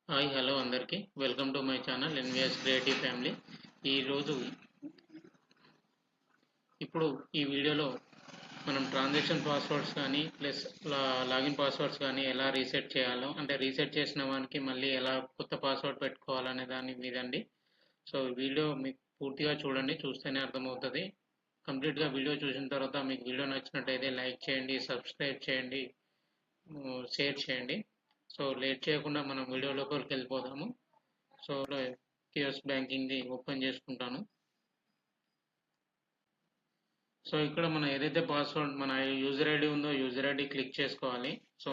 Hi hello అందరికీ welcome to my channel NVS creative family. ఈరోజు ఇప్పుడు ఈ వీడియోలో మనం ట్రాన్సాక్షన్ పాస్వర్డ్స్ కానీ ప్లస్ లాగిన్ పాస్వర్డ్స్ కానీ ఎలా రీసెట్ చేయాలో, అంటే రీసెట్ చేసిన వానికి మళ్ళీ ఎలా కొత్త పాస్వర్డ్ పెట్టుకోవాలనే దాని మీదండి. సో వీడియో మీకు పూర్తిగా చూడండి, చూస్తేనే అర్థమవుతుంది. కంప్లీట్గా వీడియో చూసిన తర్వాత మీకు వీడియో నచ్చినట్టయితే లైక్ చేయండి, సబ్స్క్రైబ్ చేయండి, షేర్ చేయండి. సో లేట్ చేయకుండా మనం వీడియో లోపలికి వెళ్ళిపోదాము. సో కియోస్ బ్యాంకింగ్ది ఓపెన్ చేసుకుంటాను. సో ఇక్కడ మనం ఏదైతే పాస్వర్డ్ మన యూజర్ ఐడి ఉందో యూజర్ ఐడి క్లిక్ చేసుకోవాలి. సో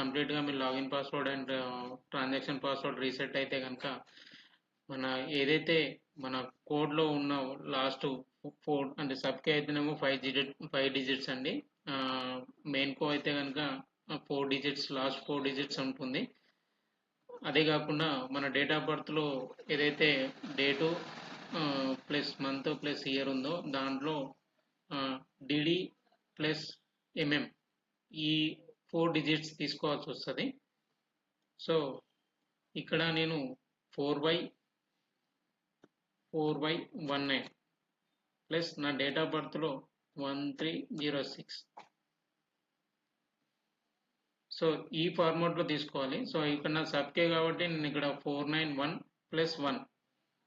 కంప్లీట్గా మీరు login password and transaction password reset అయితే కనుక మన ఏదైతే మన కోడ్లో ఉన్న లాస్ట్ 4 అంటే సబ్కి అయితేనేమో 5 డిజిట్స్ అండి. మెయిన్ కో అయితే కనుక 4 డిజిట్స్, లాస్ట్ 4 డిజిట్స్ ఉంటుంది. అదే కాకుండా మన డేట్ ఆఫ్ బర్త్లో ఏదైతే date plus month plus year ఉందో దాంట్లో డిడి ప్లస్ ఎంఎం ఈ 4 డిజిట్స్ తీసుకోవాల్సి వస్తుంది. సో ఇక్కడ నేను 4y19 ప్లస్ నా డేట్ ఆఫ్ బర్త్లో 1306. సో ఈ ఫార్మాట్లో తీసుకోవాలి. సో ఇక్కడ నా సబ్కే కాబట్టి నేను ఇక్కడ 491 ప్లస్ 1.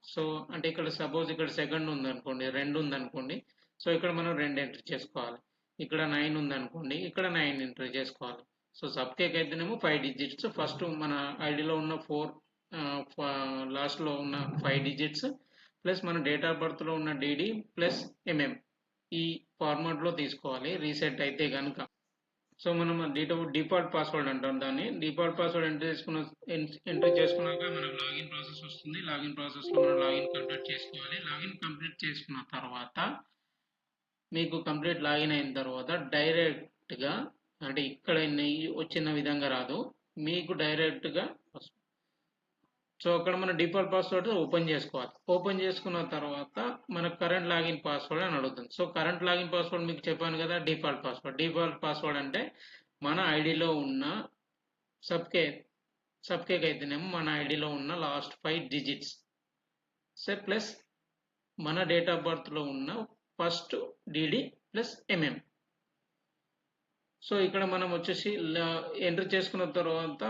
సో అంటే ఇక్కడ సపోజ్ ఇక్కడ సెకండ్ ఉందనుకోండి, 2 ఉందనుకోండి. సో ఇక్కడ మనం 2 ఎంట్రీ చేసుకోవాలి. ఇక్కడ 9 ఉందనుకోండి, ఇక్కడ 9 ఎంట్రీ చేసుకోవాలి. సో సబ్కేక్ అయితేనేమో 5 డిజిట్స్. ఫస్ట్ మన ఐడిలో ఉన్న 4 లాస్ట్లో ఉన్న 5 డిజిట్స్ ప్లస్ మన డేట్ ఆఫ్ బర్త్లో ఉన్న డిడి ప్లస్ ఎంఎం ఈ ఫార్మాట్లో తీసుకోవాలి రీసెట్ అయితే కనుక. సో మనం డిఫాల్ట్ పాస్వర్డ్ అంటాం దాన్ని. డిఫాల్ట్ పాస్వర్డ్ ఎంట్రీ చేసుకున్నాక మనకు లాగిన్ ప్రాసెస్ వస్తుంది. లాగిన్ ప్రాసెస్లో మనం లాగిన్ కంప్లీట్ చేసుకోవాలి. లాగిన్ కంప్లీట్ చేసుకున్న తర్వాత మీకు కంప్లీట్ లాగిన్ అయిన తర్వాత డైరెక్ట్గా అంటే ఇక్కడ వచ్చిన విధంగా రాదు, మీకు డైరెక్ట్గా వస్తుంది. సో అక్కడ మన డిఫాల్ట్ పాస్వర్డ్ ఓపెన్ చేసుకోవాలి. ఓపెన్ చేసుకున్న తర్వాత మన కరెంట్ లాగిన్ పాస్వర్డ్ అని అడుగుతుంది. సో కరెంట్ లాగిన్ పాస్వర్డ్ మీకు చెప్పాను కదా, డిఫాల్ట్ పాస్వర్డ్. డిఫాల్ట్ పాస్వర్డ్ అంటే మన ఐడిలో ఉన్న సబ్కేక్ అయితేనేమో మన ఐడిలో ఉన్న లాస్ట్ 5 డిజిట్స్ ప్లస్ మన డేట్ ఆఫ్ బర్త్లో ఉన్న first DD plus MM. So ఇక్కడ మనం వచ్చేసి ఎంటర్ చేసుకున్న తర్వాత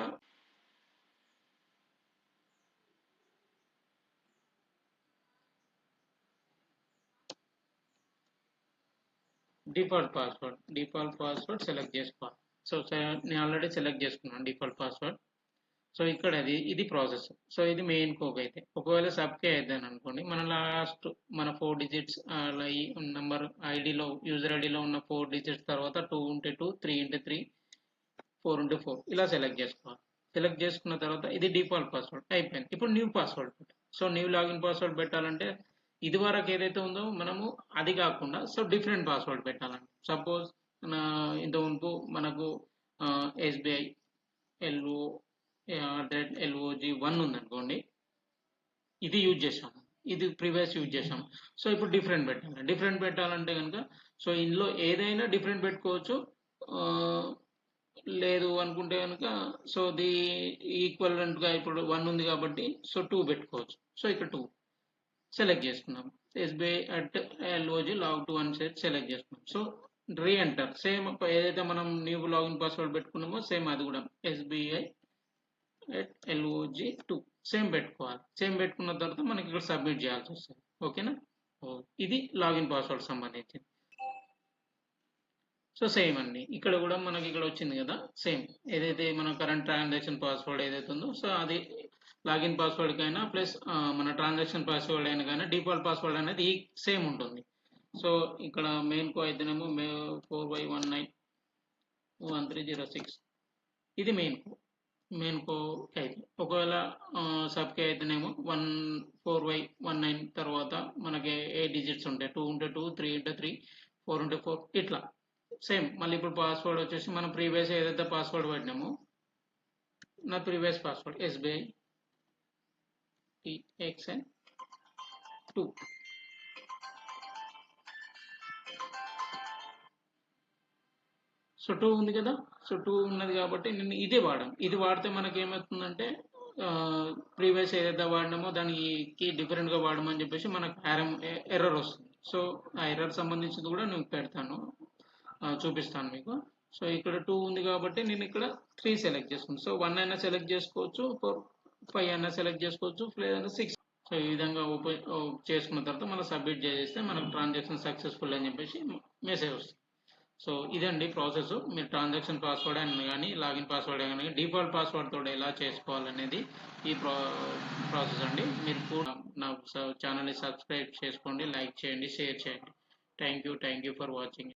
డిఫాల్ట్ పాస్వర్డ్ సెలెక్ట్ చేసుకోవాలి. సో నేను ఆల్రెడీ సెలెక్ట్ చేసుకున్నాను డిఫాల్ట్ పాస్వర్డ్. సో ఇక్కడ ఇది ప్రాసెస్. సో ఇది మెయిన్ కోక్ అయితే. ఒకవేళ సబ్కే అయిద్దాను అనుకోండి, మన లాస్ట్ మన 4 డిజిట్స్ నెంబర్ ఐడిలో యూజర్ ఐడిలో ఉన్న 4 డిజిట్స్ తర్వాత 2 ఉంటే 2, 3 ఉంటే 3, 4 ఉంటే 4 ఇలా సెలెక్ట్ చేసుకోవాలి. సెలెక్ట్ చేసుకున్న తర్వాత ఇది డిఫాల్ట్ పాస్వర్డ్ అయిపోయింది. ఇప్పుడు న్యూ పాస్వర్డ్ పెట్టాలి. సో న్యూ లాగిన్ పాస్వర్డ్ పెట్టాలంటే ఇది వరకు ఏదైతే ఉందో మనము అది కాకుండా సో డిఫరెంట్ పాస్వర్డ్ పెట్టాలండి. సపోజ్ ఇంతకుముందు మనకు ఎస్బీఐ LOG1 ఉందనుకోండి, ఇది యూజ్ చేసాము, ఇది ప్రీవియస్ యూజ్ చేసాము. సో ఇప్పుడు డిఫరెంట్ పెట్టాలి. డిఫరెంట్ పెట్టాలంటే కనుక సో ఇందులో ఏదైనా డిఫరెంట్ పెట్టుకోవచ్చు. లేదు అనుకుంటే కనుక సో ఈక్వలెంట్గా ఇప్పుడు 1 ఉంది కాబట్టి సో 2 పెట్టుకోవచ్చు. సో ఇక్కడ 2 సెలెక్ట్ చేసుకున్నాం. SBI@LOG log2 అని సెలెక్ట్ చేసుకున్నాం. సో రీఎంటర్ సేమ్ ఏదైతే మనం న్యూ లాగిన్ పాస్వర్డ్ పెట్టుకున్నామో సేమ్ అది కూడా SBI@LOG2 సేమ్ పెట్టుకోవాలి. సేమ్ పెట్టుకున్న తర్వాత మనకి ఇక్కడ సబ్మిట్ చేయాల్సి వస్తుంది. ఓకేనా? ఇది లాగిన్ పాస్వర్డ్ సంబంధించింది. సో సేమ్ అండి, ఇక్కడ కూడా మనకి ఇక్కడ వచ్చింది కదా, సేమ్ ఏదైతే మన కరెంట్ ట్రాన్సాక్షన్ పాస్వర్డ్ ఏదైతే ఉందో సో అది లాగిన్ పాస్వర్డ్ కైనా ప్లస్ మన ట్రాన్సాక్షన్ పాస్వర్డ్ అయినా కానీ డిఫాల్ట్ పాస్వర్డ్ అనేది సేమ్ ఉంటుంది. సో ఇక్కడ మెయిన్ కో అయితేనేమో 4y191306 ఇది మెయిన్ కో అయితే. ఒకవేళ సబ్కే అయితేనేమో 4y19 తర్వాత మనకి 8 డిజిట్స్ ఉంటాయి. 2 ఉంటే 2, 3 ఉంటే 3, 4 ఉంటే 4 ఇట్లా సేమ్. మళ్ళీ ఇప్పుడు పాస్వర్డ్ వచ్చేసి మనం ప్రీవియస్ ఏదైతే పాస్వర్డ్ పెట్టినామో నా previous password SBI TXN2. So 2 ఉంది కదా, సో 2 ఉన్నది కాబట్టి నేను ఇదే వాడాను. ఇది వాడితే మనకి ఏమవుతుందంటే ప్రీవియస్ ఏదైతే వాడినామో దానికి డిఫరెంట్గా వాడమని చెప్పేసి మనకు ఎర్రర్ వస్తుంది. సో ఆ ఎర్రర్ సంబంధించింది కూడా నేను పెడతాను, చూపిస్తాను మీకు. సో ఇక్కడ 2 ఉంది కాబట్టి నేను ఇక్కడ 3 సెలెక్ట్ చేసుకున్నాను. సో 1 అయినా సెలెక్ట్ చేసుకోవచ్చు, 5 అయినా సెలెక్ట్ చేసుకోవచ్చు, లేదంటే 6. సో ఈ విధంగా చేసుకున్న తర్వాత మనం సబ్మిట్ చేస్తే మనకు ట్రాన్సాక్షన్ సక్సెస్ఫుల్ అని చెప్పేసి మెసేజ్ వస్తుంది. సో ఇదండి ప్రాసెస్. మీరు ట్రాన్సాక్షన్ పాస్వర్డ్ అని కానీ లాగిన్ పాస్వర్డ్ కానీ డిఫాల్ట్ పాస్వర్డ్ తోటి ఎలా చేసుకోవాలనేది ఈ ప్రాసెస్ అండి. మీరు కూడా నా ఛానల్ని సబ్స్క్రైబ్ చేసుకోండి, లైక్ చేయండి, షేర్ చేయండి. Thank you for watching.